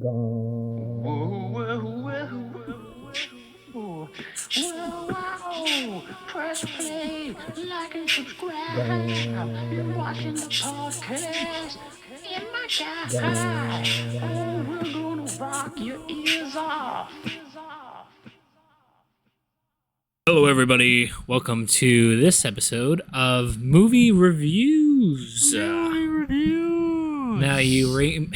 Gone. Whoa, whoa, whoa, whoa. Whoa, press play, like and subscribe. You're watching the podcast. Yeah, my guy. Oh, Gone. we're gonna rock your ears off. Hello, everybody. Welcome to this episode of Movie Reviews. Now, you you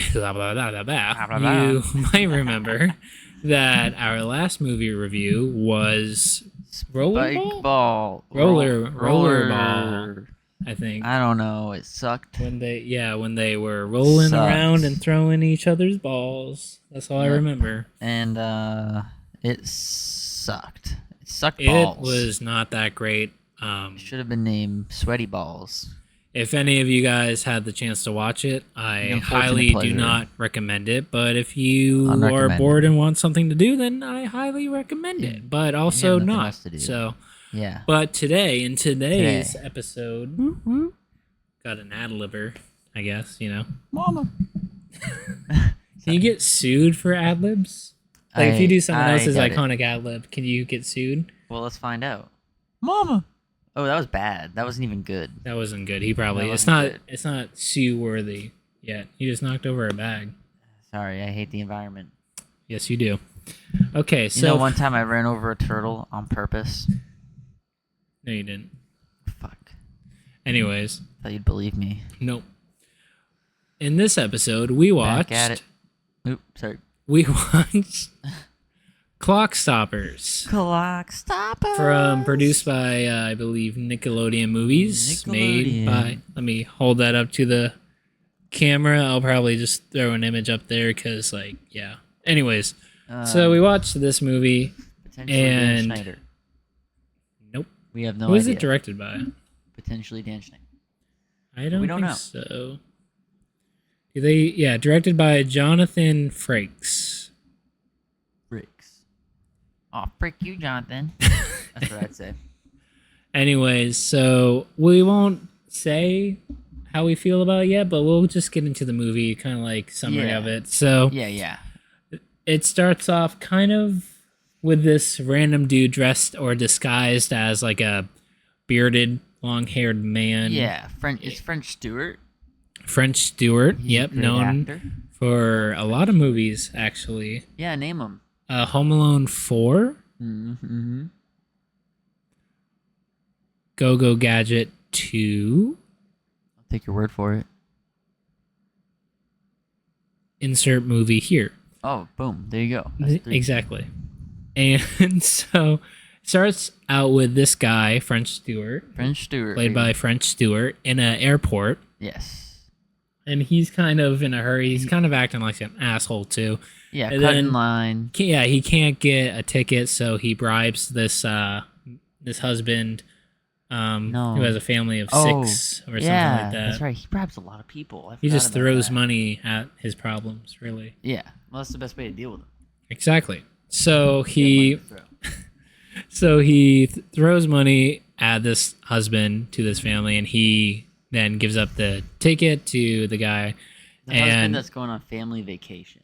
might remember that our last movie review was Rollerball? Rollerball, I think. I don't know. It sucked. When they were rolling Sucked. around and throwing each other's balls. That's all I Yep. remember. And it sucked. It sucked balls. It was not that great. Should have been named Sweaty Balls. If any of you guys had the chance to watch it, I Unfortunate highly do pleasure. not recommend it. But if you are Unrecommended. bored and want something to do, then I highly recommend it. But also nothing not. else to do. So, Yeah. but in today's episode, got an ad-libber, I guess, Mama. Can you get sued for ad-libs? Like, if you do someone I else's doubt it. iconic ad-lib, can you get sued? Well, let's find out. Mama. Oh, that was bad. That wasn't even good. That wasn't good. He probably... That It's wasn't not. good. It's not sue-worthy yet. He just knocked over a bag. Sorry, I hate the environment. Yes, you do. Okay, so... You know, one time I ran over a turtle on purpose. No, you didn't. Fuck. Anyways, Thought you'd believe me. nope. In this episode, we watched... Back at it. Oop, sorry. We watched Clockstoppers. Clockstoppers. Produced by, I believe, Nickelodeon Movies. Made Nickelodeon. by... Let me hold that up to the camera. I'll probably just throw an image up there because, yeah. Anyways, so we watched this movie. Potentially Dan and- Schneider. Nope. We have no Who is idea. it directed by? Potentially Dan Schneider. I don't, We don't think know. so. Directed by Jonathan Frakes. Bricks. Oh, frick you, Jonathan. That's what I'd say. Anyways, so we won't say how we feel about it yet, but we'll just get into the movie, kind of like summary Yeah. of it. So Yeah. it starts off kind of with this random dude dressed or disguised as like a bearded, long-haired man. Yeah, it's French Stewart. French Stewart. He's a Yep, great known actor. for a lot of movies, actually. Yeah, name him. Home Alone 4, Mm-hmm. Go-Go Gadget 2, I'll take your word for it. insert movie here. Oh, boom. There you go. That's 3. Exactly. And so it starts out with this guy, French Stewart, French Stewart. played by French Stewart, in an airport. Yes. And he's kind of in a hurry. He's kind of acting like an asshole, too. Yeah, And cut then- in line. Yeah, he can't get a ticket, so he bribes this husband No. who has a family of Oh, 6 or something yeah, like that. that's right. He bribes a lot of people. I He forgot just about throws that. money at his problems, really. Yeah, well, that's the best way to deal with them. Exactly. So he... Get money to throw. So he throws money at this husband to this family, and he then gives up the ticket to the guy. The husband And that's going on family vacation.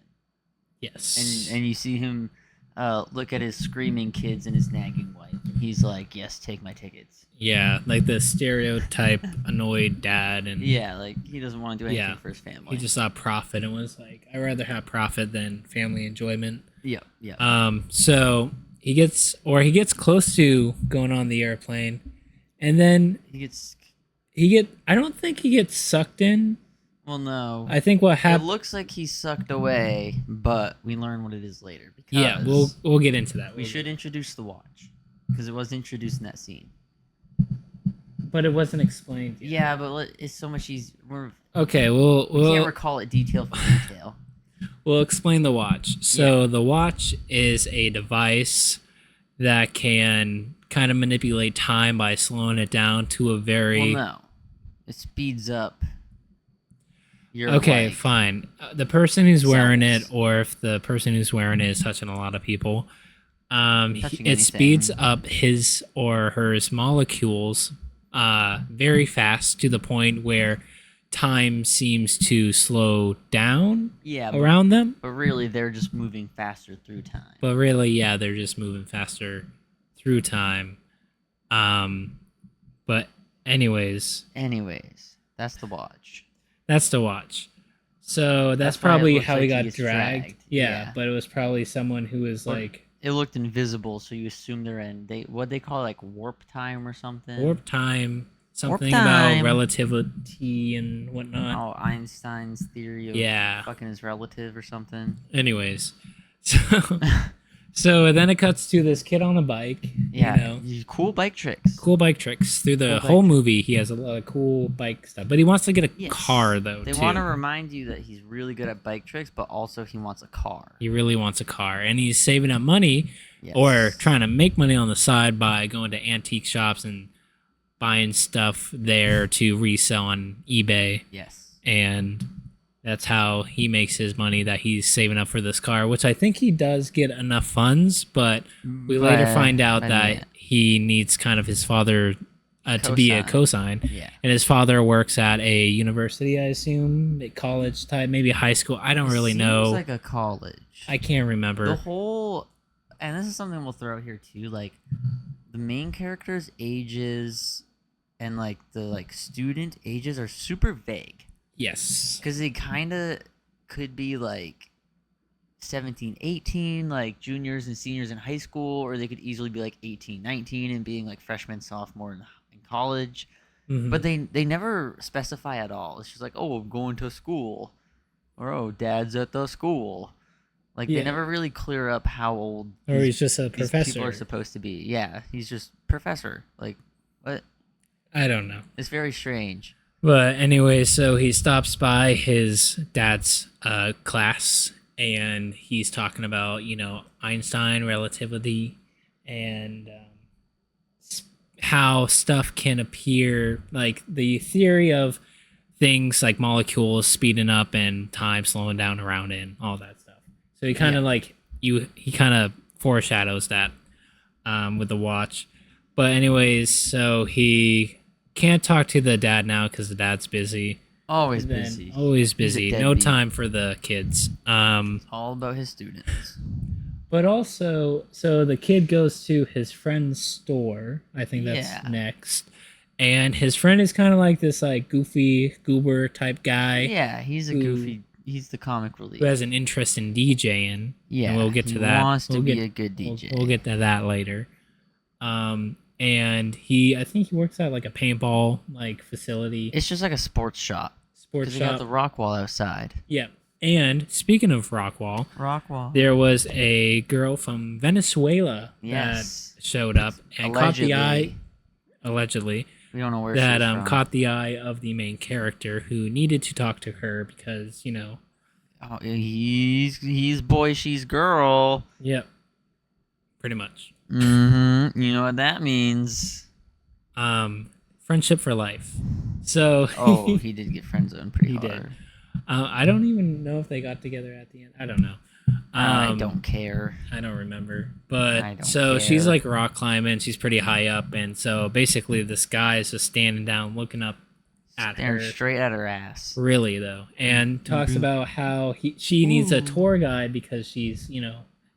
yes, And you see him look at his screaming kids and his nagging wife. He's like, "Yes, take my tickets." yeah, like the stereotype annoyed dad, and Yeah, like he doesn't want to do anything Yeah. for his family. he just saw profit and was like, "I'd rather have profit than family enjoyment." yeah. So he gets close to going on the airplane, and then He gets I don't think he gets sucked in. no. I think what It happened. looks like he's sucked away, but we learn what it is later. Because Yeah, we'll get into that. we should introduce the watch because it was introduced in that scene. But it wasn't explained yet. Yeah, but it's so much easier. Okay, We can't we'll recall it detail for detail. we'll explain the watch. So the watch is a device that can kind of manipulate time by slowing it down to a very Well, no, it speeds up. Your okay, like, fine. The person who's wearing it, Sounds. or if the person who's wearing it is touching a lot of people, Touching it anything. speeds up his or her molecules very fast to the point where time seems to slow down Yeah, around them. but really they're just moving faster through time. But really, yeah, they're just moving faster through time. But anyways, That's the watch. that's to watch. So that's That's why it probably looks how like he he got gets dragged. dragged. Yeah, Yeah. but it was probably someone who was Or- like It looked invisible, so you assume they're in what they call like warp time or something. warp time, something time. about relativity and whatnot. Oh, Einstein's theory of Yeah. fucking his relative or something. Anyways, so then it cuts to this kid on a bike. Yeah, You know, cool bike tricks. cool bike tricks through the Cool bike whole movie. He has a lot of cool bike stuff, but he wants to get a Yes. car though. They too. want to remind you that he's really good at bike tricks, but also he wants a car. He really wants a car, and he's saving up money Yes. or trying to make money on the side by going to antique shops and buying stuff there to resell on eBay. Yes. And that's how he makes his money that he's saving up for this car, which I think he does get enough funds, but we later find out that he needs kind of his father to be a cosign. Yeah. And his father works at a university, I assume, a college type, maybe high school. I don't really know. Seems like a college. I can't remember. The whole, and this is something we'll throw out here too. Like the main characters' ages and like the like student ages are super vague. Yes. Because they kind of could be like 17, 18, like juniors and seniors in high school, or they could easily be like 18, 19 and being like freshman, sophomore in college. Mhm. But they never specify at all. It's just like, oh, I'm going to school. Or, oh, dad's at the school. Like, Yeah. they never really clear up how old Or he's just a these professor. people are supposed to be. Yeah, he's just professor. Like, what? I don't know. It's very strange. But anyway, so he stops by his dad's class, and he's talking about, Einstein relativity and how stuff can appear, like the theory of things like molecules speeding up and time slowing down around it and all that stuff. So he kind of he kind of foreshadows that with the watch. But anyways, so he can't talk to the dad now because the dad's busy. Always And then- busy. Always He's a busy. No deadbeat. time for the kids. All about his students. But also, so the kid goes to his friend's store. I think that's Yeah. next. And his friend is kind of like this like goofy goober type guy Yeah, he's a who- goofy. He's the comic relief. who has an interest in DJing. Yeah, and we'll get to he that. wants to We'll be get- a good DJ. We'll get to that later. And I think he works at like a paintball like facility, It's just like a sports shop. sports Because they got shop. the rock wall outside. Yeah. And speaking of Rockwall, Rock wall. there was a girl from Venezuela Yes. that showed up and caught the eye, allegedly, We don't know where that she's from. caught the eye of the main character who needed to talk to her because, Oh, he's boy, she's girl. yep, pretty much. Mm-hmm. You know what that means. Friendship for life. So Oh, he did get friend zoned pretty He hard. did. I don't even know if they got together at the end. I don't know. I don't care. I don't remember. I But don't so she's care. like rock climbing. She's pretty high up, and so basically this guy is just standing down, looking up at Staring her. straight at her ass. Really though, and talks about how she needs a tour guide because she's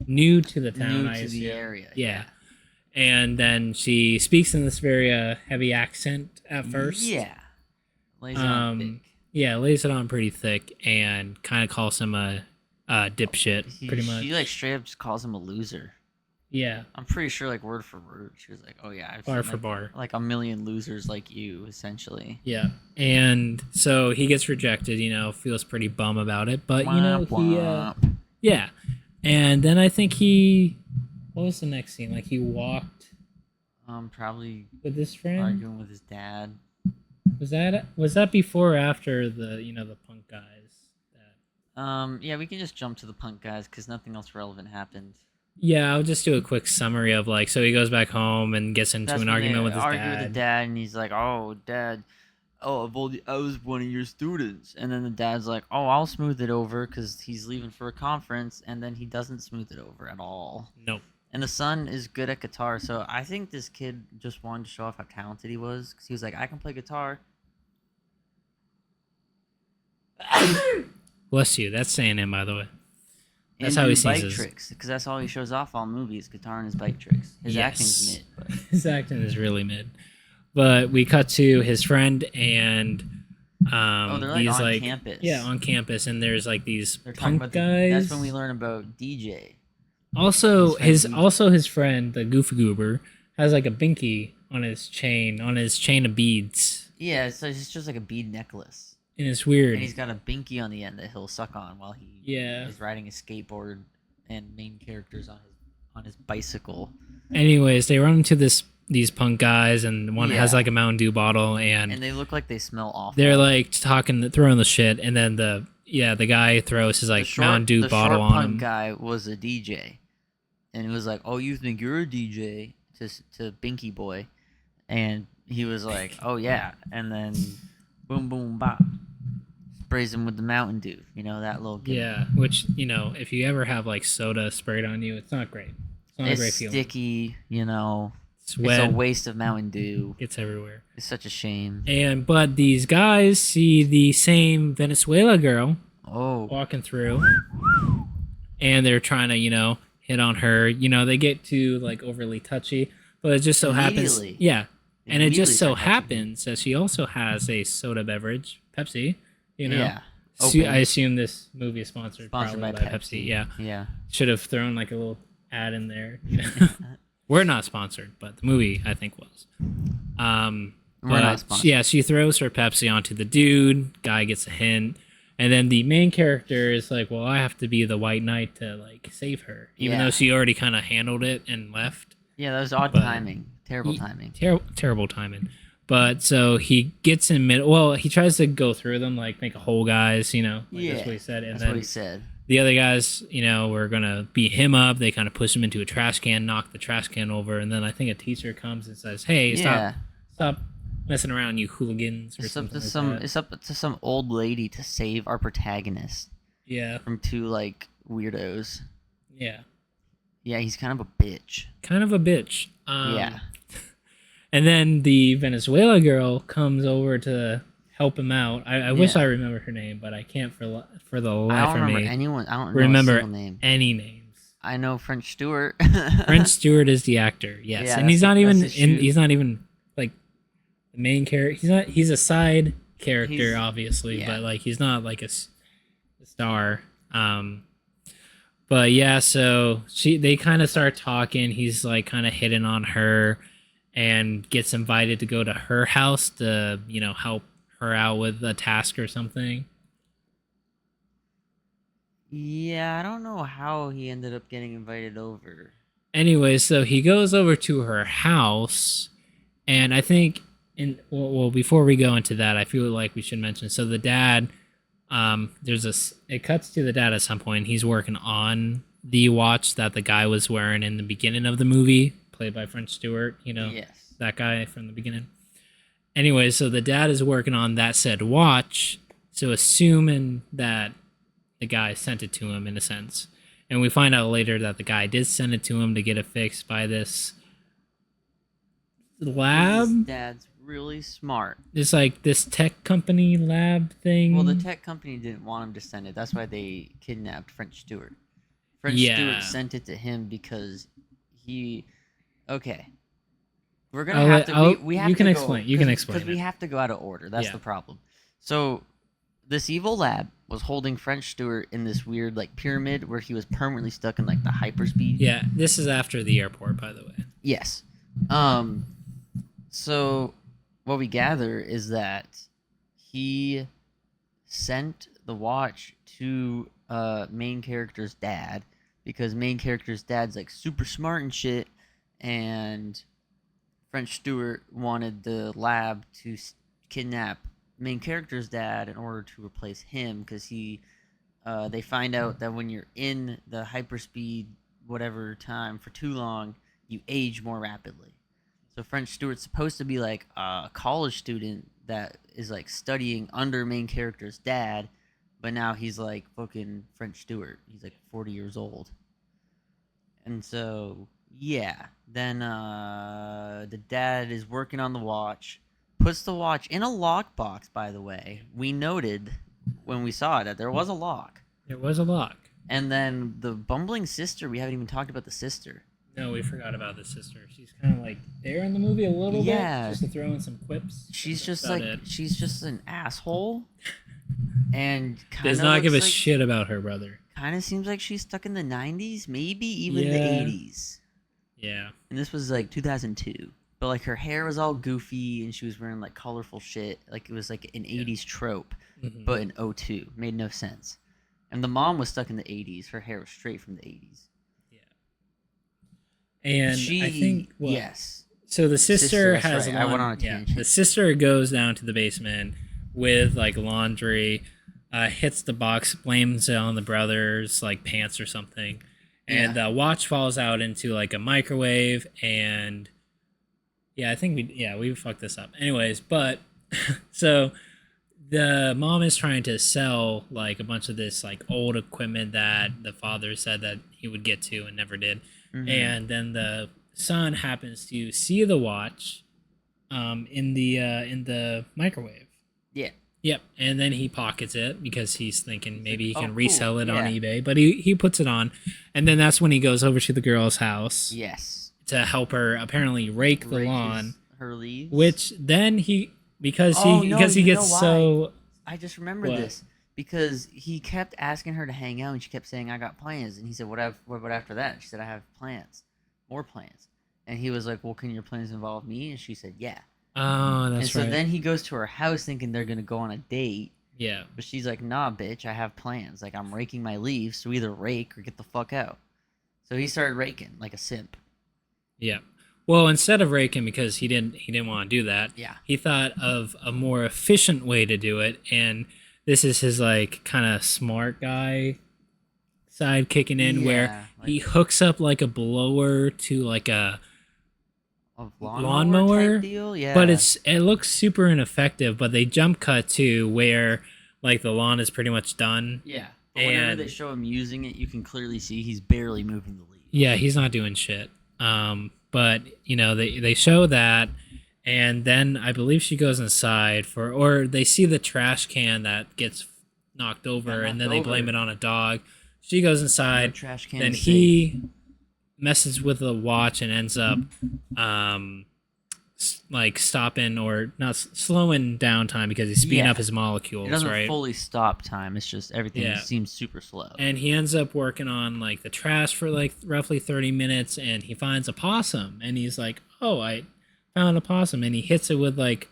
new to the town. New I to the assume. area. Yeah. And then she speaks in this very heavy accent at first. Yeah. Lays it on thick. Yeah, lays it on pretty thick and kind of calls him a dipshit, pretty much. She like straight up just calls him a loser. Yeah, I'm pretty sure like word for word. She was like, "Oh yeah, I've bar seen, for like, bar. like a million losers like you, essentially." Yeah, and so he gets rejected. Feels pretty bum about it, but Womp he womp. yeah. And then I think what was the next scene? Like he walked Probably with his friend. arguing with his dad. Was that before or after the punk guys? Yeah, we can just jump to the punk guys because nothing else relevant happened. Yeah, I'll just do a quick summary of so he goes back home and gets into That's an when argument they with his argue dad. with the dad, and he's like, "Oh, dad, I was one of your students." And then the dad's like, "Oh, I'll smooth it over," because he's leaving for a conference, and then he doesn't smooth it over at all. Nope. And the son is good at guitar, so I think this kid just wanted to show off how talented he was, because he was like, "I can play guitar." Bless you. That's saying him, by the way. That's And how he do bike sneezes. tricks, because that's all he shows off all movies: guitar and his bike tricks. His acting's mid. But His acting is really mid. But we cut to his friend, and they're like he's on like, campus. yeah, on campus, and there's like these They're talking punk about guys. that's when we learn about DJ. Also, his friend his friend, the Goofy Goober, has like a binky on his chain of beads, Yeah, so it's just like a bead necklace. and it's weird. And he's got a binky on the end that he'll suck on while he Yeah. is riding a skateboard, and main characters on his bicycle. Anyways, they run into these punk guys, and one has Yeah. like a Mountain Dew bottle, And they look like they smell awful. they're like throwing the shit, and then the guy throws his like Mountain Dew bottle short on punk him. guy was a DJ, and it was like, "Oh, you think you're a DJ?" to Binky Boy, and he was like, "Oh yeah," and then boom boom bop, sprays him with the Mountain Dew. You know that little gimmick. Yeah, which if you ever have like soda sprayed on you, it's not great. It's not a great It's feeling. sticky. You know, It's wet. it's a waste of Mountain Dew. It's everywhere. It's such a shame. But these guys see the same Venezuela girl Oh, walking through, and they're trying to hit on her. They get too like overly touchy, but it just so happens, Immediately. yeah, and it just Immediately so start touching. happens that she also has a soda beverage, Pepsi. yeah. So Open. I assume this movie is sponsored Sponsored probably by by Pepsi. Yeah, Yeah. should have thrown like a little ad in there. We're not sponsored, but the movie I think was. We're But, not sponsored. yeah, she throws her Pepsi onto the dude. Guy gets a hint, and then the main character is like, "Well, I have to be the white knight to like save her," even Yeah. though she already kind of handled it and left. Yeah, that was odd But- timing. Terrible timing. Terrible timing. But so he gets in mid. Well, he tries to go through them, like make a hole, guys. Like Yeah, that's what he said. And That's then what he said. the other guys, were gonna beat him up. They kind of push him into a trash can, knock the trash can over, and then I think a teacher comes and says, "Hey, Yeah. stop messing around, you hooligans," or It's up something to like some. that. It's up to some old lady to save our protagonist Yeah, from two like weirdos. yeah, Yeah, he's kind of a bitch. kind of a bitch. Yeah. And then the Venezuela girl comes over to help him out. I wish Yeah. I remembered her name, but I can't for the I life don't of remember me anyone. I don't remember know a single name. any names. I know French Stewart. French Stewart is the actor, yes, Yeah, and he's not that's even the shoot. he's not even like the main character. He's a side character, He's- obviously, yeah. but like he's not like a star. But yeah, so they kind of start talking. He's like kind of hitting on her, and gets invited to go to her house to help her out with a task or something. Yeah, I don't know how he ended up getting invited over. Anyway, so he goes over to her house, and I think before we go into that, I feel like we should mention. So the dad, it cuts to the dad at some point. He's working on the watch that the guy was wearing in the beginning of the movie, played by French Stewart. Yes. That guy from the beginning. Anyway, so the dad is working on that said watch, so assuming that the guy sent it to him in a sense. And we find out later that the guy did send it to him to get it fixed by this His lab. dad's really smart. It's like this tech company lab thing. Well, the tech company didn't want him to send it. That's why they kidnapped French Stewart. French Yeah. Stewart sent it to him because he. Okay. We're gonna I'll have let- to. I'll- We have you to can go, explain- you can explain because we it. have to go out of order. That's Yeah. the problem. So, this evil lab was holding French Stewart in this weird like pyramid where he was permanently stuck in like the hyperspeed. Yeah, this is after the airport, by the way. Yes. So what we gather is that he sent the watch to main character's dad because main character's dad's like super smart and shit, and French Stewart wanted the lab to kidnap main character's dad in order to replace him because they find out that when you're in the hyperspeed whatever time for too long, you age more rapidly. So French Stewart's supposed to be like a college student that is like studying under main character's dad, but now he's like fucking French Stewart. He's like 40 years old. And so, yeah, then the dad is working on the watch, puts the watch in a lockbox, by the way. We noted when we saw it that there was a lock. There was a lock. And then the bumbling sister, we haven't even talked about the sister. No, we forgot about the sister. She's kind of like there in the movie a little bit, just to throw in some quips. She's just like she's just an asshole, and does not give a shit about her brother. Kind of seems like she's stuck in the 90s, maybe even the 80s. Yeah. And this was like 2002. But like her hair was all goofy and she was wearing like colorful shit. Like it was like an 80s trope, but in '02. Made no sense. And the mom was stuck in the 80s. Her hair was straight from the 80s. Yeah. And I think yes. So the sister has right. I went on a tangent. The sister goes down to the basement with like laundry, hits the box, blames it on the brother's like pants or something. And the watch falls out into like a microwave, and I think we fucked this up. Anyways, but so the mom is trying to sell like a bunch of this like old equipment that the father said that he would get to and never did. And then the son happens to see the watch in the microwave. Yeah. Yep, and then he pockets it because he's thinking maybe he can resell it on eBay, but he puts it on, and then that's when he goes over to the girl's house. Yes. To help her apparently rake the lawn. Her leaves. Which then because he gets so. I just remembered this because he kept asking her to hang out, and she kept saying, "I got plans," and he said, "What about after that?" And she said, "I have plans, more plans," and he was like, "Well, can your plans involve me?" And she said, "Yeah." Oh, that's right. And so then he goes to her house thinking they're gonna go on a date. Yeah. But she's like, "Nah, bitch, I have plans. Like, I'm raking my leaves, so either rake or get the fuck out." So he started raking like a simp. Yeah. Well, instead of raking, because he didn't want to do that. Yeah. He thought of a more efficient way to do it, and this is his like kind of smart guy side kicking in, where he hooks up like a blower to like a lawnmower type deal. Yeah. But it looks super ineffective. But they jump cut to where like the lawn is pretty much done. Yeah. But whenever they show him using it, you can clearly see he's barely moving the leaves. Yeah, he's not doing shit. But you know they show that, and then I believe she goes inside or they see the trash can that gets knocked over, and then they blame it on a dog. She goes inside. Trash can. Then he messes with the watch and ends up like stopping or not slowing down time because he's speeding up his molecules. It doesn't fully stop time. It's just everything seems super slow. And he ends up working on like the trash for like roughly 30 minutes, and he finds a possum, and he's like, "Oh, I found a possum," and he hits it with like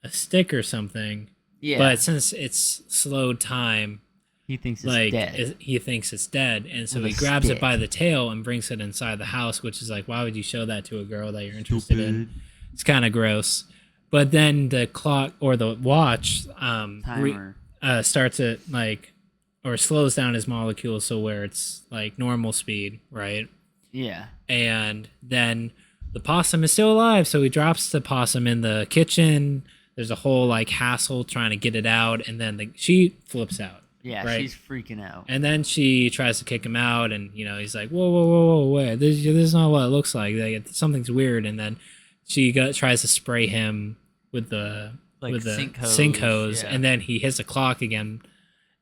a stick or something. Yeah. But since it's slowed time, he thinks it's dead. He thinks it's dead, and so he grabs it by the tail and brings it inside the house, which is like, why would you show that to a girl that you're interested in? It's kind of gross. But then the clock or the watch starts at like, or slows down his molecules so where it's like normal speed, right? Yeah. And then the possum is still alive, so he drops the possum in the kitchen. There's a whole like hassle trying to get it out, and then she flips out. Yeah, right? She's freaking out. And then she tries to kick him out, and you know he's like, "Whoa, wait! This is not what it looks like. Something's weird." And then she tries to spray him with the sink hose, and then he hits the clock again,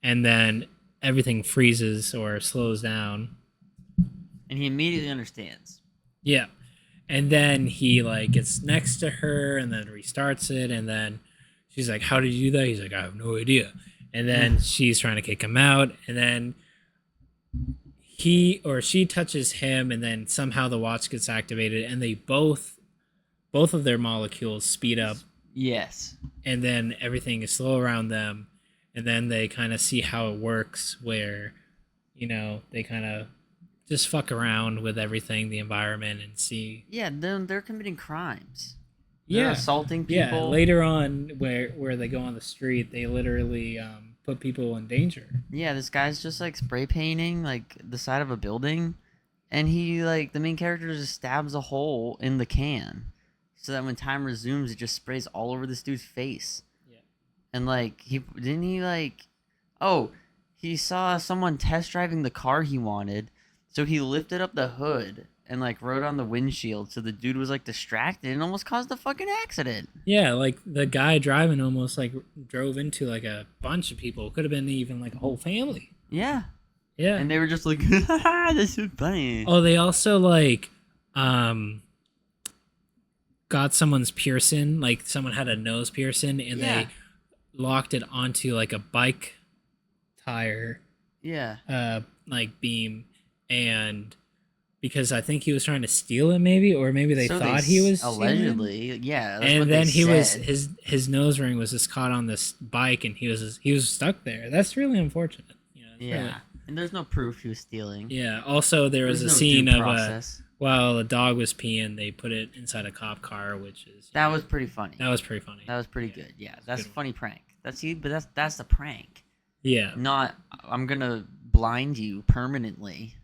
and then everything freezes or slows down. And he immediately understands. Yeah. And then he like gets next to her and then restarts it, and then she's like, "How did you do that?" He's like, "I have no idea." And then she's trying to kick him out, and then he or she touches him, and then somehow the watch gets activated, and they both of their molecules speed up. Yes. And then everything is slow around them, and then they kind of see how it works, where, you know, they kind of just fuck around with everything, the environment, and see. Yeah, they're committing crimes. They're assaulting people. Yeah, later on, where they go on the street, they literally put people in danger. Yeah, this guy's just like spray painting like the side of a building, and he like the main character just stabs a hole in the can, so that when time resumes, it just sprays all over this dude's face. Yeah. And like he saw someone test driving the car he wanted, so he lifted up the hood and like rode on the windshield, so the dude was like distracted and almost caused a fucking accident. Yeah, like the guy driving almost like drove into like a bunch of people. Could have been even like a whole family. Yeah. Yeah. And they were just like, this is funny. Oh, they also like got someone's piercing, like someone had a nose piercing and Yeah. they locked it onto like a bike tire Yeah. like beam, and because I think he was trying to steal it maybe, or maybe they So thought he was stealing it. allegedly, yeah. That's what And then they he was said. his nose ring was just caught on this bike and he was stuck there. That's really unfortunate. You know, it's Yeah. really- And there's no proof he was stealing. yeah. Also, there was There's a no scene due of process. while a dog was peeing, they put it inside a cop car, which is That was pretty funny. that was pretty funny. That was pretty good. Yeah, that's a good one. funny prank. But that's a prank. Yeah, Not I'm gonna blind you permanently.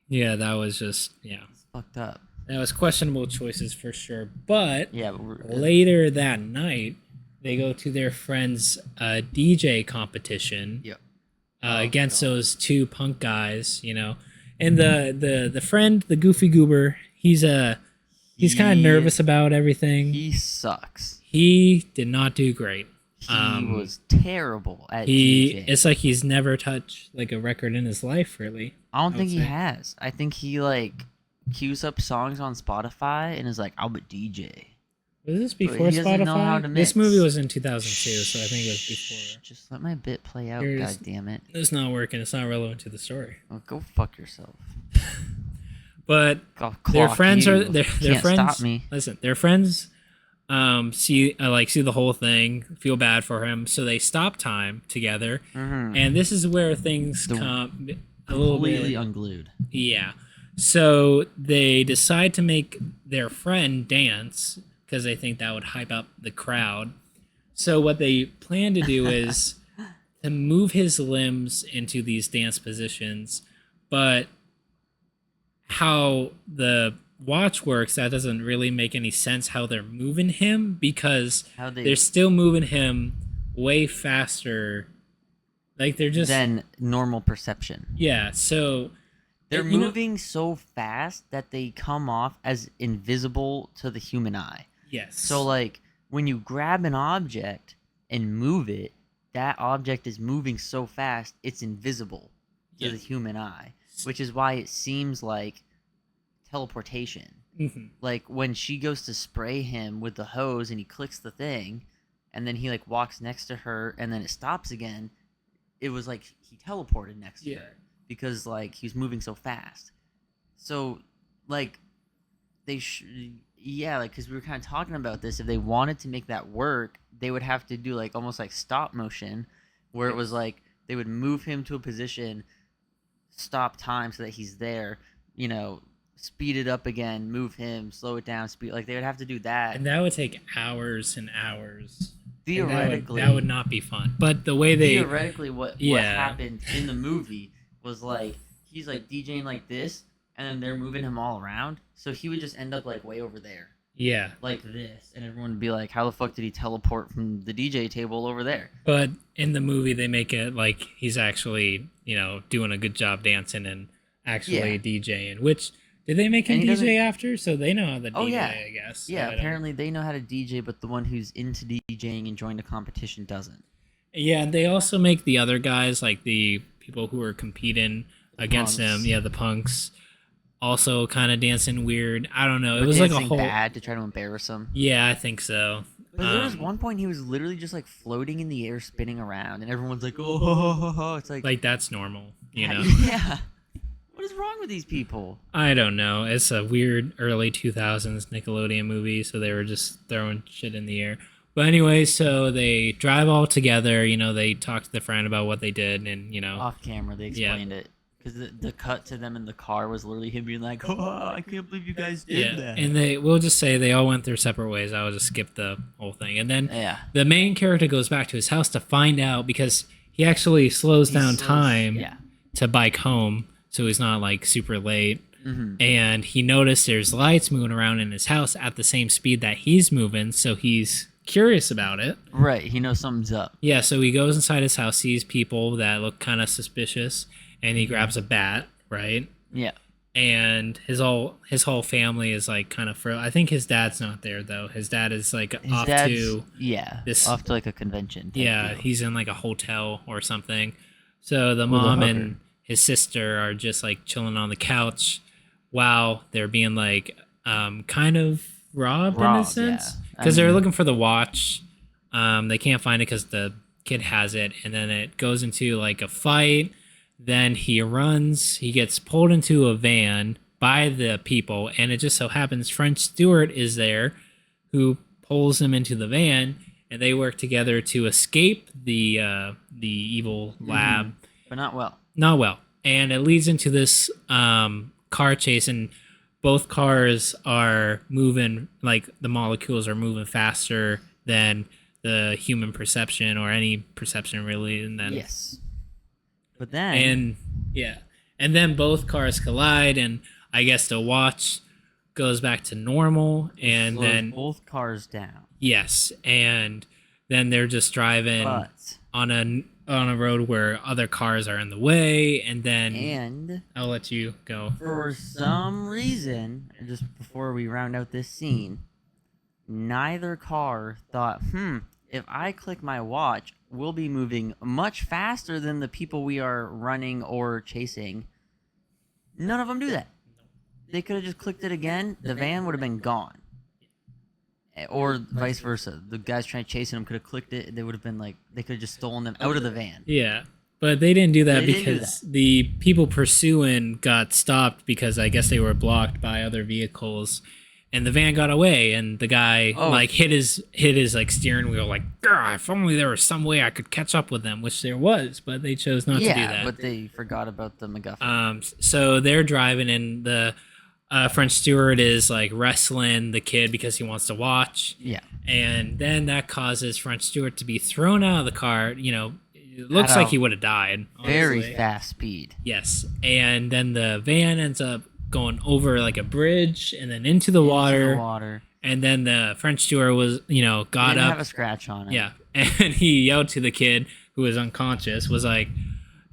yeah. That was just It's fucked up. that was questionable choices for sure. But Yeah, but later that night, they go to their friend's DJ competition. Yep. Against God. those two punk guys, you know, and the friend, the goofy goober, he's kind of nervous about everything. He sucks. He did not do great. He was terrible at He DJing. it's like he's never touched like a record in his life, really. I don't I think would he say. has. I think he like queues up songs on Spotify and is like, "I'm a DJ." Was this But before he doesn't know how Spotify? to This mix. movie was in 2002, so I think it was Shh, before. just let my bit play out. Here's- God damn it! It's not working. It's not relevant to the story. Well, go fuck yourself. But Go their clock friends you. are their Can't friends. stop me. Listen, their friends see the whole thing, feel bad for him, so they stop time together, Mhm. and this is where things The- come a little Completely bit. unglued. Yeah, so they decide to make their friend dance because they think that would hype up the crowd. So what they plan to do is to move his limbs into these dance positions, but how the watch works, that doesn't really make any sense how they're moving him, because How they they're still moving him way faster. Like they're just than normal perception. yeah. So They're you know- moving so fast that they come off as invisible to the human eye. yes. So like when you grab an object and move it, that object is moving so fast it's invisible to Yeah. the human eye, which is why it seems like teleportation. Mhm. Like when she goes to spray him with the hose and he clicks the thing and then he like walks next to her and then it stops again, it was like he teleported next to Yeah. her because like he was moving so fast. So like yeah, like because we were kind of talking about this, if they wanted to make that work they would have to do like almost like stop motion where it was like they would move him to a position, stop time so that he's there, you know, speed it up again, move him, slow it down, speed, like they would have to do that. And that would take hours and hours. And Theoretically, that would not be fun. But the way they theoretically what Yeah. happened in the movie was like he's like DJing like this and then they're moving him all around, so he would just end up like way over there yeah. like this and everyone would be like, how the fuck did he teleport from the DJ table over there? But in the movie, they make it like he's actually, you know, doing a good job dancing and actually Yeah. DJing. Which did they make him And he doesn't- DJ after? So they know how to Oh, DJ, yeah. I guess. Yeah, I don't- apparently they know how to DJ, but the one who's into DJing and joined a competition doesn't. Yeah, they also make the other guys, like the people who are competing against punks. him. Yeah, the punks also kind of dancing weird. I don't know. It Or was like a dancing whole. bad to try to embarrass him. Yeah, I think so. But there was Um, one point he was literally just like floating in the air, spinning around, and everyone's like, "Oh, ho, ho, ho, ho." It's like Like that's normal, you know. yeah. What is wrong with these people? I don't know. It's a weird early 2000s Nickelodeon movie, so they were just throwing shit in the air. But anyway, so they drive all together. You know, they talk to the friend about what they did, and you know, Off camera, they Yeah. explained it because the cut to them in the car was literally him being like, "Oh, I can't believe you guys did yeah. that." And we'll just say they all went their separate ways. I will just skip the whole thing, and then Yeah. the main character goes back to his house to find out because he actually slows He down slows- time Yeah. to bike home, so he's not like super late. hmm And he noticed there's lights moving around in his house at the same speed that he's moving, so he's curious about it. Right. He knows something's up. Yeah, so he goes inside his house, sees people that look kind of suspicious, and he grabs a bat, right? Yeah. and his whole family is like kind of I think his dad's not there though. His dad is like His off dad's to this. off to like a convention. Type Yeah, deal. he's in like a hotel or something. So the With a mom hooker. and his sister are just like chilling on the couch while they're being like kind of robbed in a Robbed, sense yeah. I because they're mean- looking for the watch. They can't find it because the kid has it, and then it goes into like a fight. Then he gets pulled into a van by the people, and it just so happens French Stewart is there, who pulls him into the van, and they work together to escape the evil lab. But not well. Not well, and it leads into this car chase, and both cars are moving like the molecules are moving faster than the human perception or any perception really, and then Yes. But then and yeah, and then both cars collide, and I guess the watch goes back to normal, and slows then both cars down. yes, and then they're just driving But on a road where other cars are in the way, and then and I'll let you go. for some reason, just before we round out this scene, neither car thought, if I click my watch, we'll be moving much faster than the people we are running or chasing. None of them do that. They could have just clicked it again. The van would have been gone. Or vice versa. The guys trying to chase them could have clicked it. They would have been like, they could have just stolen them out of the van. Yeah. But they didn't do that They didn't do because the people pursuing got stopped because I guess they were blocked by other vehicles, and the van got away, and the guy like hit his like steering wheel like, if only there was some way I could catch up with them, which there was, but they chose not to do that. But they forgot about the MacGuffin. So they're driving, and the French steward is like wrestling the kid because he wants to watch. Yeah. And then that causes French Stewart to be thrown out of the car. You know, it looks At like a he would have died. Very honestly. fast speed. Yes. And then the van ends up going over like a bridge and then into the water. Water. And then the French steward was, got Didn't up. have a scratch on it. Yeah. And he yelled to the kid who was unconscious, was like,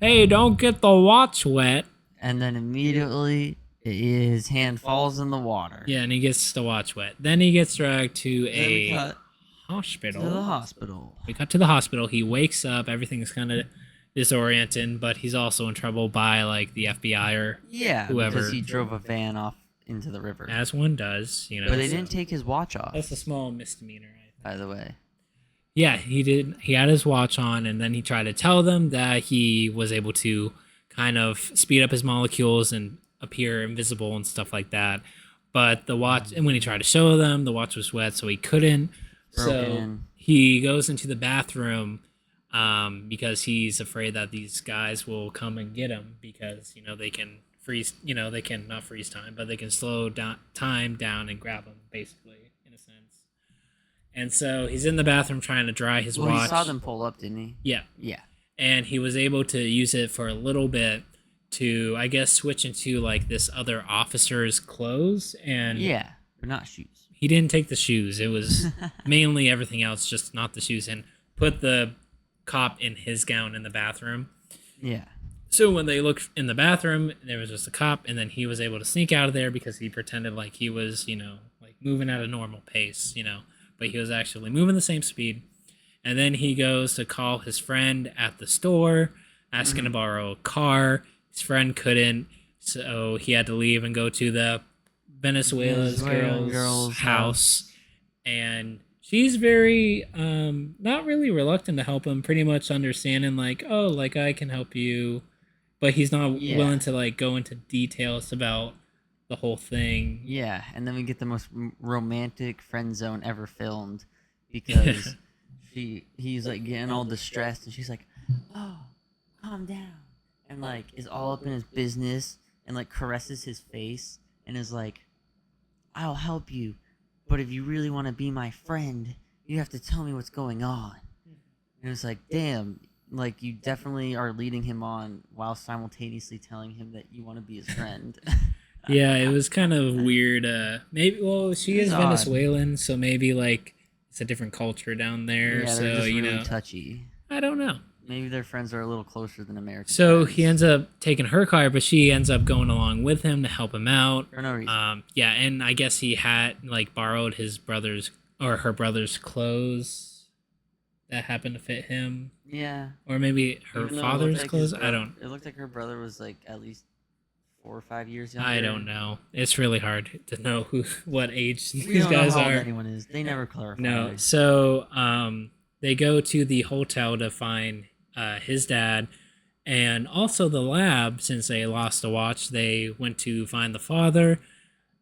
hey, don't get the watch wet. And then immediately his hand falls in the water. Yeah, and he gets the watch wet. Then he gets dragged to Then we a cut hospital. to the hospital. We got to the hospital. He wakes up. Everything's kind of disorienting, but he's also in trouble by like the FBI or Yeah, whoever. because he drove a van off into the river. as one does, But they so didn't take his watch off, That's a small misdemeanor. I think. by the way. Yeah, he did. He had his watch on, and then he tried to tell them that he was able to kind of speed up his molecules and appear invisible and stuff like that. But the watch, and when he tried to show them, the watch was wet, so he couldn't. So Broken. he goes into the bathroom because he's afraid that these guys will come and get him because they can freeze. They can not freeze time, but they can slow down time down and grab him, basically, in a sense. And so he's in the bathroom trying to dry his Well, watch. he saw them pull up, didn't he? Yeah. Yeah. And he was able to use it for a little bit to, I guess, switch into like this other officer's clothes. And Yeah, but not shoes. he didn't take the shoes. It was mainly everything else, just not the shoes. And put the cop in his gown in the bathroom. Yeah. So when they looked in the bathroom, there was just a cop, and then he was able to sneak out of there because he pretended like he was, like moving at a normal pace, but he was actually moving the same speed. And then he goes to call his friend at the store, asking to borrow a car. His friend couldn't, so he had to leave and go to the Venezuela's girl's house. And she's very, not really reluctant to help him, pretty much understanding like, oh, like I can help you. But he's not willing to like go into details about the whole thing. Yeah, and then we get the most romantic friend zone ever filmed because he's like getting all distressed and she's like, "Oh, calm down," and like is all up in his business and like caresses his face and is like, "I'll help you, but if you really want to be my friend, you have to tell me what's going on." And it's like, damn. Like, you definitely are leading him on while simultaneously telling him that you want to be his friend. Yeah, it was kind of weird. Maybe, well, she is It's odd. Venezuelan, so maybe like it's a different culture down there. Yeah, so they're just really you know, touchy. I don't know. Maybe their friends are a little closer than American So friends. he ends up taking her car, but she ends up going along with him to help him out. For no reason. Yeah, and I guess he had like borrowed his brother's or her brother's clothes that happened to fit him, Yeah. or maybe her Even though father's clothes. I don't. It looked like her brother was like at least 4 or 5 years younger. I don't know. It's really hard to know what age We these don't know guys how old are. anyone is. They never clarify. No. So they go to the hotel to find his dad, and also the lab. Since they lost the watch, they went to find the father.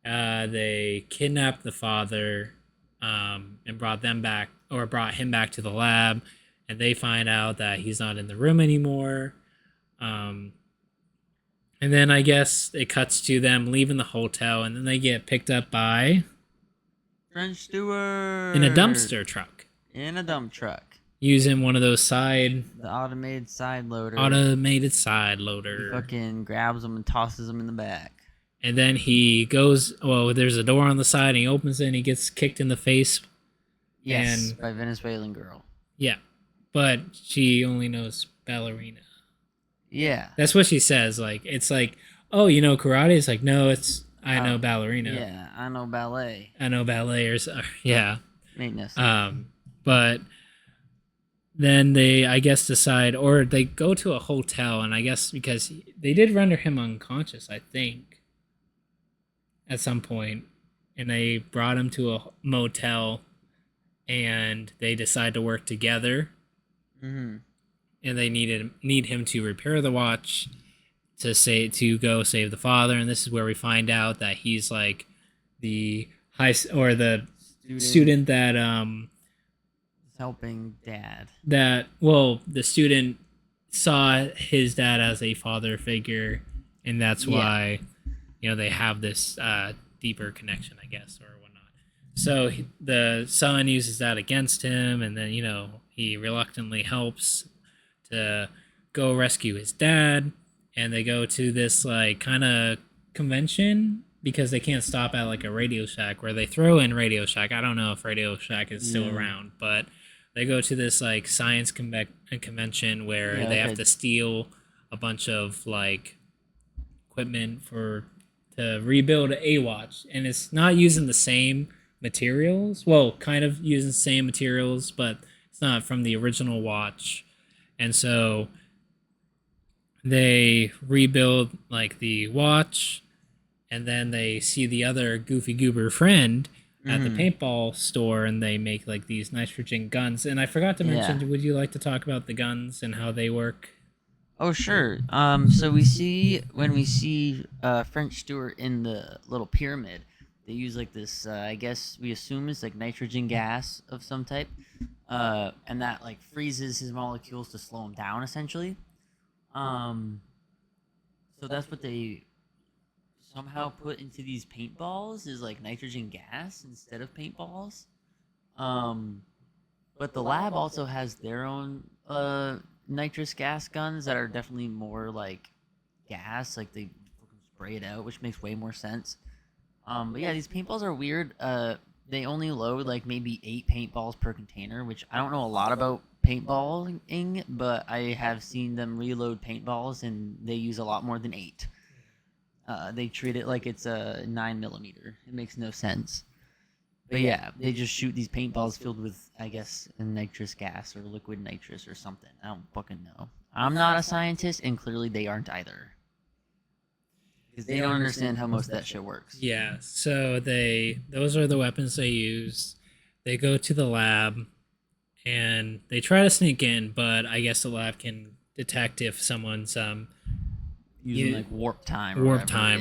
They kidnapped the father and brought him back to the lab, and they find out that he's not in the room anymore. Um, and then I guess it cuts to them leaving the hotel, and then they get picked up by French Stewart in a dumpster truck In a dump truck. using one of those The automated side loader. automated side He loader. fucking grabs them and tosses them in the back. And then he goes. Well, there's a door on the side, and he opens it, and he gets kicked in the face. Yes, And by Venezuelan girl. yeah, but she only knows ballerina. Yeah. That's what she says. Like it's like, oh, you know karate. It's like no, it's I know Oh, ballerina. Yeah, I know ballet. I know ballet or yeah. Made no sense. But then they, I guess, decide, or they go to a hotel, and I guess because they did render him unconscious, I think, at some point, and they brought him to a motel, and they decide to work together, Mm-hmm. and they need him to repair the watch to go save the father, and this is where we find out that he's like the the student that Helping dad. the student saw his dad as a father figure, and that's Yeah. why they have this deeper connection, I guess, or whatnot. So the son uses that against him, and then he reluctantly helps to go rescue his dad, and they go to this like kind of convention because they can't stop at like a Radio Shack where they throw in Radio Shack. I don't know if Radio Shack is still Yeah. around, but they go to this like science convention where Yeah, they like have to steal a bunch of like equipment to rebuild a watch, and it's not using the same materials. Well, kind of using the same materials, but it's not from the original watch, and so they rebuild like the watch, and then they see the other goofy goober friend at the paintball store, and they make like these nitrogen guns. And I forgot to mention, Yeah. would you like to talk about the guns and how they work? Oh sure. So we see French Stewart in the little pyramid, they use like this. I guess we assume it's like nitrogen gas of some type, and that like freezes his molecules to slow him down essentially. So that's what they somehow put into these paintballs is like nitrogen gas instead of paintballs. But the lab also has their own nitrous gas guns that are definitely more like gas, like they fucking spray it out, which makes way more sense. But yeah, these paintballs are weird. They only load like maybe 8 paintballs per container, which I don't know a lot about paintballing, but I have seen them reload paintballs and they use a lot more than 8. They treat it like it's a 9mm. It makes no sense. But yeah, they just shoot these paintballs filled with, I guess, a nitrous gas or liquid nitrous or something. I don't fucking know. I'm not a scientist, and clearly they aren't either. Because they don't understand how most of that shit works. Yeah, so those are the weapons they use. They go to the lab and they try to sneak in, but I guess the lab can detect if someone's Using Yeah. like warp time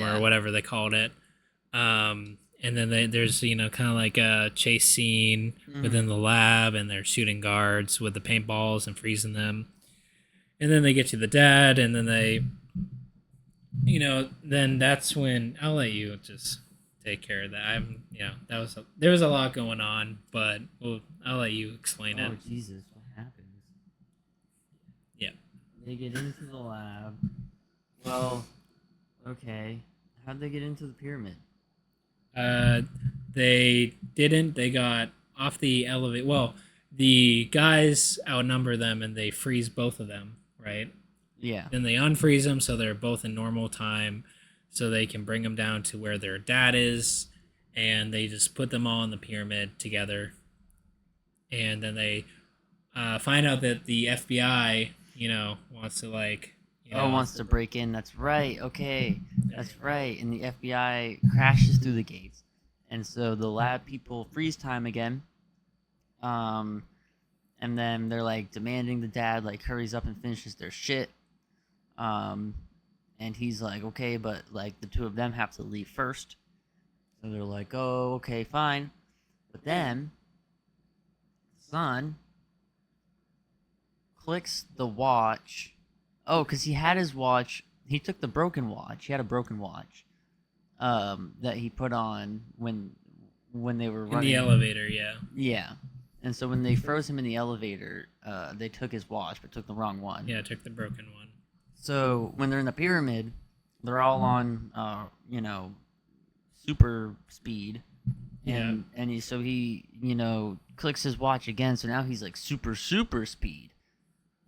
or whatever they called it. And then there's kind of like a chase scene within the lab, and they're shooting guards with the paintballs and freezing them. And then they get to the dad, and then then that's when I'll let you just take care of that. There was a lot going on, but I'll let you explain it. Oh Jesus, what happens? Yeah. They get into the lab. Well, okay. How'd they get into the pyramid? They didn't. They got off the elevator. Well, the guys outnumber them and they freeze both of them, right? Yeah. Then they unfreeze them so they're both in normal time, so they can bring them down to where their dad is, and they just put them all in the pyramid together. And then they find out that the FBI, wants to Oh, wants to break in. That's right. Okay, that's right. And the FBI crashes through the gates, and so the lab people freeze time again. Um, and then they're like demanding the dad like hurries up and finishes their shit. Um, and he's like, okay, but like the two of them have to leave first. So they're like, oh, okay, fine. But then, son clicks the watch. Oh, because he had his watch. He took the broken watch. He had a broken watch. That he put on when they were in running the elevator. Yeah, Yeah, and so when they froze him in the elevator, they took his watch but took the wrong one. yeah, took the broken one. So when they're in the pyramid, they're all on super speed, and he clicks his watch again. So now he's like super speed,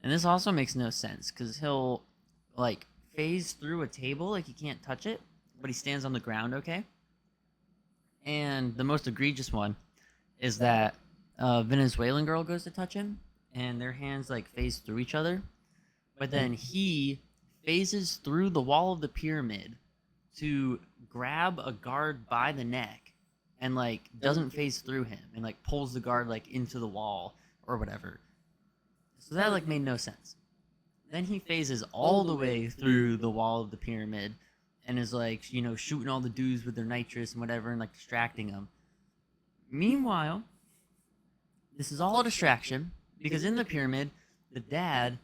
and this also makes no sense because he'll like phase through a table like he can't touch it, but he stands on the ground. Okay. And the most egregious one is that Venezuelan girl goes to touch him, and their hands like phase through each other, but then he phases through the wall of the pyramid to grab a guard by the neck, and like doesn't phase through him, and like pulls the guard like into the wall or whatever. So that like made no sense. Then he phases all the way through the wall of the pyramid and is like, shooting all the dudes with their nitrous and whatever and like distracting them. Meanwhile, this is all a distraction because in the pyramid, the dad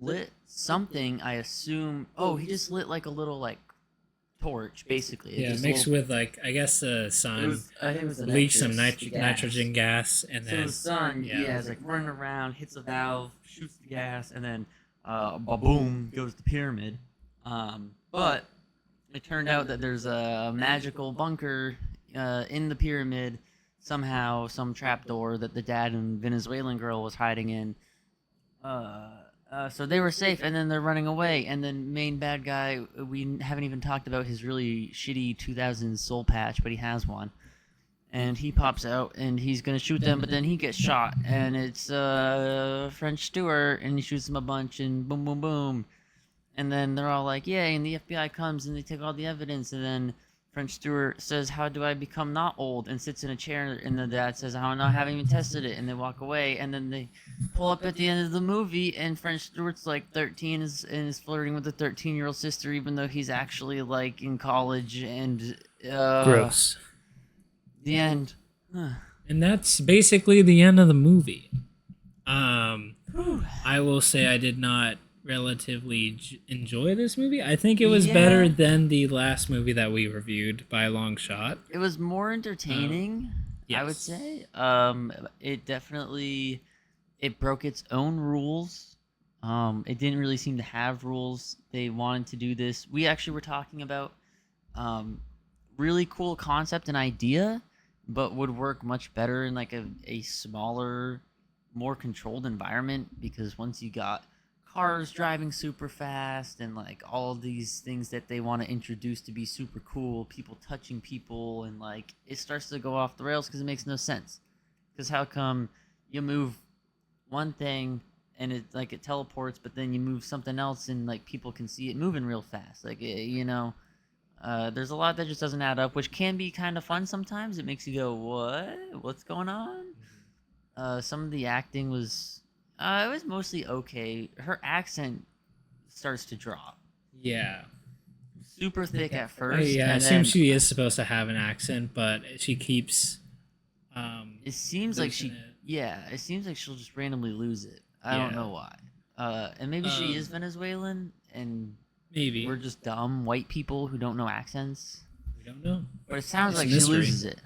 lit something, I assume. Oh, he just lit like a little like torch, basically. Yeah, mixed with I guess the sun I think it was the leached some nitrous gas. nitrogen gas, and So then the sun, is like running around, hits a valve, shoots the gas, and then boom goes the pyramid. But it turned out that there's a magical bunker in the pyramid, somehow, some trapdoor that the dad and Venezuelan girl was hiding in. So they were safe, and then they're running away. And then main bad guy, we haven't even talked about his really shitty 2000s soul patch, but he has one. And he pops out, and he's gonna shoot them, but then he gets shot, and it's French Stewart, and he shoots him a bunch, and boom, boom, boom. And then they're all like, yay, and the FBI comes, and they take all the evidence, and then French Stewart says, how do I become not old? And sits in a chair, and the dad says, I don't know, I haven't even tested it. And they walk away, and then they pull up at the end of the movie, and French Stewart's like 13 and is flirting with a 13-year-old sister, even though he's actually like in college, and gross. The end. And that's basically the end of the movie. I will say I did not relatively enjoy this movie. I think it was better than the last movie that we reviewed by a long shot. It was more entertaining, yes. I would say. It definitely broke its own rules. It didn't really seem to have rules. They wanted to do this. We actually were talking about really cool concept and idea, but would work much better in like a smaller, more controlled environment, because once you got cars driving super fast and like all these things that they want to introduce to be super cool, people touching people, and like it starts to go off the rails because it makes no sense. Because how come you move one thing and it teleports, but then you move something else and like people can see it moving real fast? Like there's a lot that just doesn't add up, which can be kind of fun sometimes. It makes you go, what? What's going on? Some of the acting was it was mostly okay. Her accent starts to drop. Yeah. Super thick at first. I assume she is supposed to have an accent, but she keeps. It seems like she. Yeah, it seems like she'll just randomly lose it. I don't know why. And maybe she is Venezuelan, and maybe we're just dumb white people who don't know accents. We don't know. But it sounds like she loses it.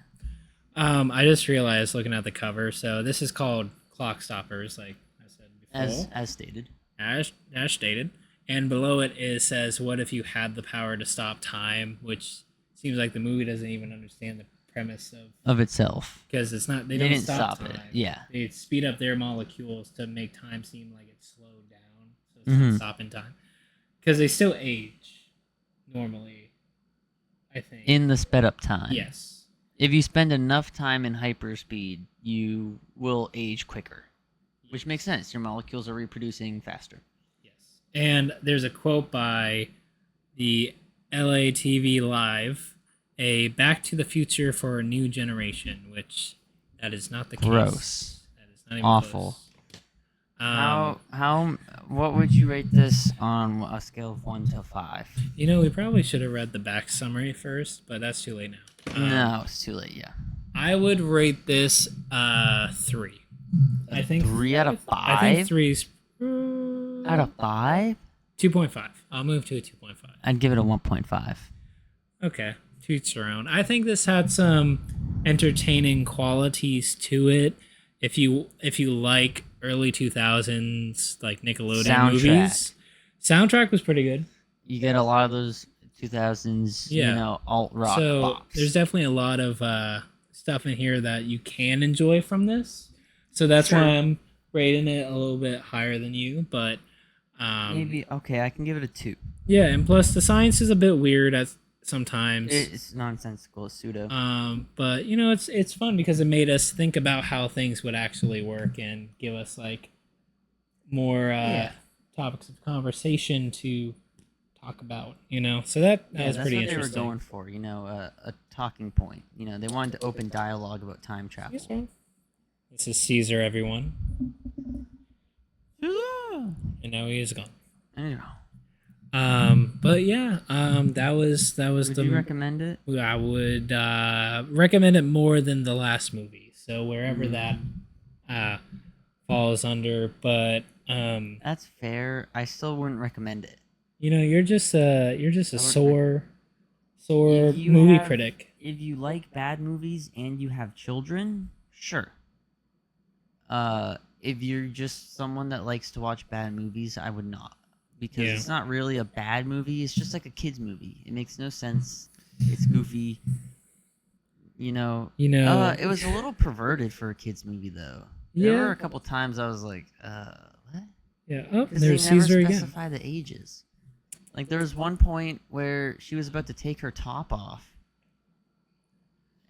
I just realized looking at the cover. So this is called Clockstoppers, like I said before. As stated. As stated. And below it says, "What if you had the power to stop time?" Which seems like the movie doesn't even understand the premise of itself. because it's not they They don't didn't stop stop it, time. yeah. They speed up their molecules to make time seem like it's slowed down, so it's Mhm. not stopping time. Because they still age normally, I think. In the sped up time. Yes. If you spend enough time in hyperspeed, you will age quicker, which makes sense. Your molecules are reproducing faster. Yes. And there's a quote by the LA TV Live, a Back to the Future for a New Generation, which that is not the case. Gross. That is not even Awful. close. What would you rate this on a scale of 1 to 5? You know, we probably should have read the back summary first, but that's too late now. No, it's too late. Yeah. I would rate this 3. I think 3 out of I think 5. 3's Out of 5, 2.5. I'll move to a 2.5. I'd give it a 1.5. Okay, to each their own. I think this had some entertaining qualities to it. If you like early 2000s like Nickelodeon Soundtrack. movies, soundtrack was pretty good. You get a lot of those 2000s, Yeah. alt rock So bops. there's definitely a lot of stuff in here that you can enjoy from this. So that's Sure. why I'm rating it a little bit higher than you. But Maybe okay. I can give it a 2. yeah, and plus the science is a bit weird at sometimes. It's nonsensical. It's pseudo. But you know, it's fun because it made us think about how things would actually work and give us like more topics of conversation to talk about. You know, so that was that's pretty what they were interesting. going for. A talking point. They wanted to open dialogue about time travel. Yes, sir. This is Caesar, everyone, and now he is gone. I don't know. But yeah, that was Would the. you recommend it? I would recommend it more than the last movie. So wherever that falls under, but That's fair. I still wouldn't recommend it. you know, you're just a sore If you movie have- critic. If you like bad movies and you have children, sure. If you're just someone that likes to watch bad movies, I would not. Because Yeah. it's not really a bad movie. It's just like a kid's movie. It makes no sense. It's goofy. It was a little perverted for a kid's movie, though. There Yeah. were a couple times I was like, what? Yeah. Oh, Because they there's never Caesar again. specify the ages. Like, there was one point where she was about to take her top off.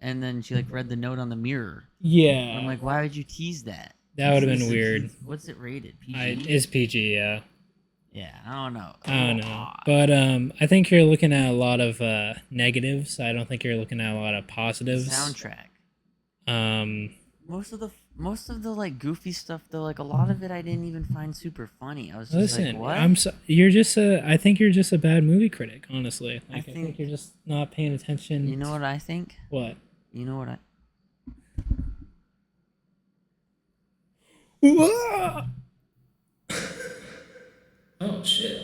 And then she, read the note on the mirror. Yeah. I'm like, why would you tease that? That would have Is been it weird. What's it rated? PG? It's PG, yeah. Yeah, I don't know. I don't know, but I think you're looking at a lot of negatives. I don't think you're looking at a lot of positives. Soundtrack. Most of the goofy stuff though, a lot of it I didn't even find super funny. I was just Listen, like, what? I think you're just a bad movie critic, honestly. I think think- you're just not paying attention. You know what I think? What? You know what I? Oh shit.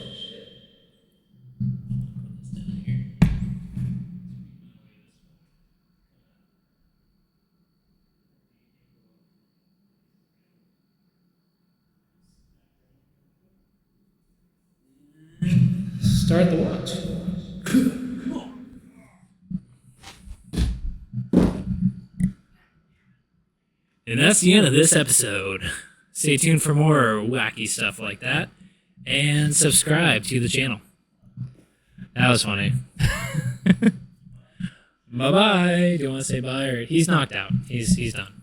Start the watch. And that's the end of this episode. Stay tuned for more wacky stuff like that. And subscribe to the channel. That was funny. Bye-bye. Do you want to say bye? Or he's knocked out. He's done.